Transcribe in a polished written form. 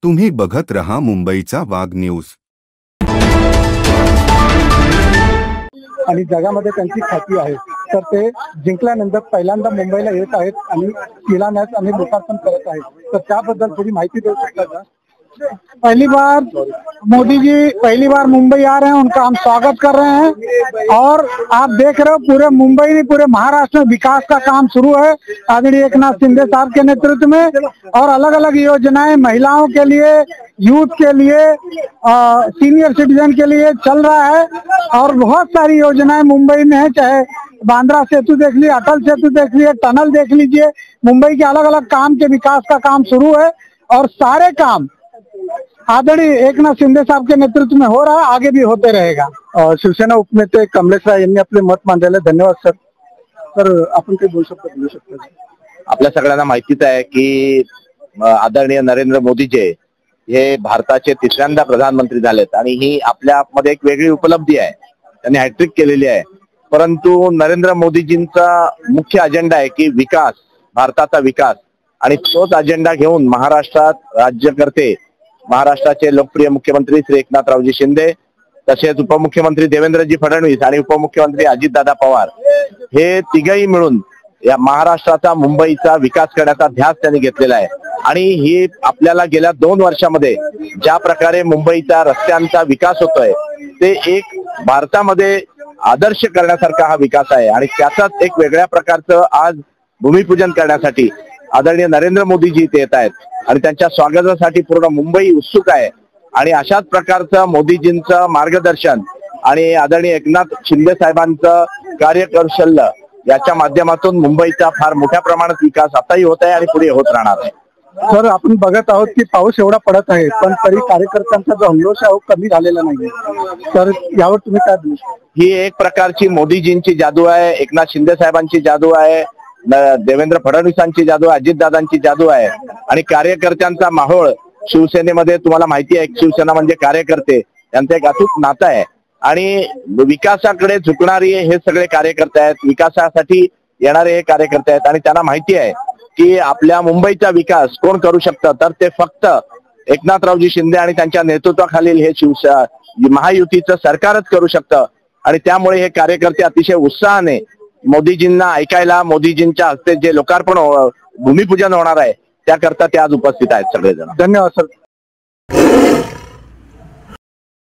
तुम्ही बघत रहा मुंबईचा वाघ न्यूज। आणि जगामध्ये त्यांची ख्याती आहे, तर ते जिंकल्यानंतर पहिल्यांदा मुंबईला येत आहेत आणि शिलान्यास आणि लोकार्पण करत आहेत। तर त्याबद्दल थोड़ी माहिती देऊ शकता का? पहली बार मोदी जी पहली बार मुंबई आ रहे हैं, उनका हम स्वागत कर रहे हैं। और आप देख रहे हो पूरे मुंबई नहीं पूरे महाराष्ट्र में विकास का काम शुरू है आदरणीय एकनाथ शिंदे साहब के नेतृत्व में। और अलग अलग योजनाएं महिलाओं के लिए, यूथ के लिए, सीनियर सिटीजन के लिए चल रहा है। और बहुत सारी योजनाएं मुंबई में है, चाहे बांद्रा सेतु देख लीजिए, अटल सेतु देख लीजिए, टनल देख लीजिए। मुंबई के अलग अलग काम के विकास का काम शुरू है और सारे काम आदरणीय एकनाथ शिंदे साहब के नेतृत्व में हो रहा है, आगे भी होते रहेगा। शिवसेना उपनेते कमलेश राय यांनी आपले मत मांडलेले, धन्यवाद सर। तर आपण काही बोलू शकता? आपल्या सगळ्यांना माहितीच आहे की आदरणीय नरेंद्र मोदीजी हे भारताचे तिसऱ्यांदा प्रधानमंत्री झालेत आणि ही आपल्यामध्ये एक वेगळी उपलब्धी आहे। त्यांनी हॅट्रिक केलेली आहे। परंतु नरेंद्र मोदीजींचा मुख्य अजेंडा आहे की विकास, भारताचा विकास, आणि तोच अजेंडा घेऊन महाराष्ट्रात राज्य करते महाराष्ट्राचे लोकप्रिय मुख्यमंत्री श्री एकनाथरावजी शिंदे, तसेच उपमुख्यमंत्री देवेंद्रजी फडणवीस आणि उपमुख्यमंत्री अजितदादा पवार हे तिघही मिळून या महाराष्ट्राचा, मुंबईचा विकास करण्याचा ध्यास त्यांनी घेतलेला आहे। आणि ही आपल्याला गेल्या 2 वर्षामध्ये ज्या प्रकारे मुंबईचा रस्त्यांचा विकास होतोय ते एक भारतामध्ये आदर्श करण्यासारखा हा विकास आहे। आणि त्याचाच एक वेगळ्या प्रकारचं आज भूमिपूजन करण्यासाठी आदरणीय नरेंद्र मोदीजी इथे येत आहेत आणि त्यांच्या स्वागतासाठी पूर्ण मुंबई उत्सुक आहे। आणि अशाच प्रकारचं मोदीजींचं मार्गदर्शन आणि आदरणीय एकनाथ शिंदे साहेबांचं कार्यकौशल्य याच्या माध्यमातून मुंबईचा फार मोठ्या प्रमाणात विकास आताही होत आहे आणि पुढे होत राहणार आहे। सर, आपण बघत आहोत की पाऊस एवढा पडत आहे, पण तरी कार्यकर्त्यांचा जो जल्लोष आहे कमी झालेला नाहीये। तर यावर तुम्ही काय बोलू? ही एक प्रकारची मोदीजींची जादू आहे, एकनाथ शिंदे साहेबांची जादू आहे, देवेंद्र फडणवीसांची जादू आहे, अजितदादांची जादू आहे। आणि कार्यकर्त्यांचा माहोळ शिवसेनेमध्ये तुम्हाला माहिती आहे, शिवसेना म्हणजे कार्यकर्ते यांचं एक अतूट नातं आहे आणि विकासाकडे झुकणारे हे सगळे कार्यकर्ते आहेत, विकासासाठी येणारे हे कार्यकर्ते आहेत। आणि त्यांना माहिती आहे की आपल्या मुंबईचा विकास कोण करू शकतं, तर ते फक्त एकनाथरावजी शिंदे आणि त्यांच्या नेतृत्वाखालील हे महायुतीचं सरकारच करू शकतं। आणि त्यामुळे हे कार्यकर्ते अतिशय उत्साहाने मोदीजींना ऐकायला, मोदीजींच्या हस्ते जे लोकार्पण भूमिपूजन होणार आहे त्याकरता ते आज उपस्थित आहेत सगळेजण। धन्यवाद सर।